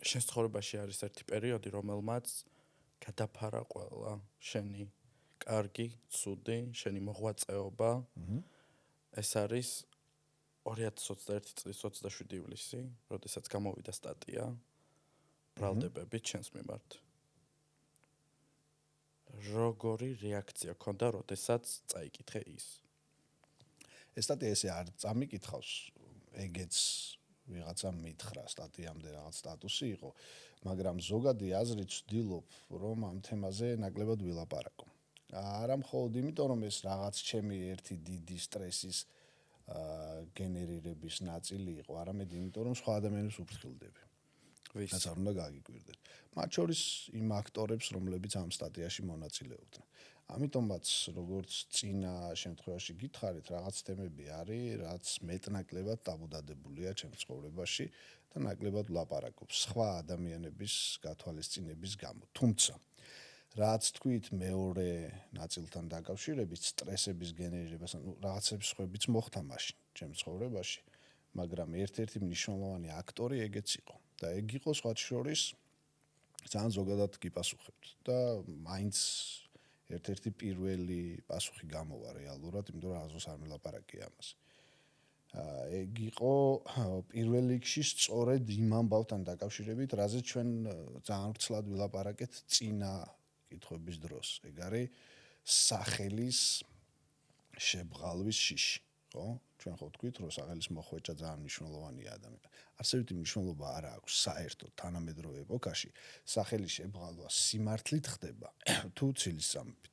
შენ ცხოვრებაში არის ერთი პერიოდი, რომელმაც გადაფარა ყველა შენი კარგი, ცუდი, შენი მოღვაწეობა. ეს არის 2021 წლის 27 ივლისი, როდესაც გამოვიდა სტატია ბრალდებებით შენს მიმართ. როგორი რეაქცია ქონდა, როდესაც წაიკითხე ის? ეს სტატია ესე არ წამიკითხავს, ეგეც ვიღაცამ მითხრა სტატიამდე რაღაც სტატუსი იყო, მაგრამ ზოგადი აზრით ვცდილობ, რომ ამ თემაზე ნაკლებად ვილაპარაკო. არა მხოლოდ იმიტომ, რომ ეს რაღაც ჩემი ერთი დიდი სტრესის გენერირების ნაწილი იყო, არამედ იმიტომ, რომ სხვა ადამიანებს უფრთხილდები. რაც არ უნდა გაგიკვირდეთ. მათ შორის იმ აქტორებს, რომლებიც ამ სტატიაში მონაწილეობდნენ. ამიტომაც, როგორც წინა შემთხვევაში გითხარით, რაღაც თემები არის, რაც მეტნაკლებად დაბუდადებულია ჩემს ცხოვრებაში და ნაკლებად ვლაპარაკობ სხვა ადამიანების გათვალისწინების გამო. თუმცა, რაც თქვით მეორე ნაწილთან დაკავშირებით, სტრესების გენერირებას, რაღაცების ხვებიც მოხდა მაშინ ჩემს ცხოვრებაში, მაგრამ ერთ-ერთი მნიშვნელოვანი აქტორი ეგეც იყო. და ეგ იყო სხვა შორის ძალიან ზოგადად გიპასუხებთ და მაინც ერთ-ერთი პირველი პასუხი გამოვა რეალურად, იმიტომ რომ აღზოს არ მელაპარაკია ამას. ეგ იყო პირველ რიგში სწორედ იმ ამბავთან დაკავშირებით, რაზეც ჩვენ ძალიან ვრცლად ვილაპარაკეთ წინა კითხვების დროს. ეგ არის სახელის შებრალვის შიში, ხო? ჩვენ ხო ვთქვით, რომ სახელის მოხვეჭა ძალიან მნიშვნელოვანია ადამიანს. არსებითი მნიშვნელობა არ აქვს საერთოდ თანამედროვე ეპოქაში. სახელის შებრალვა სიმართლით ხდება თუ ცილისწამებით.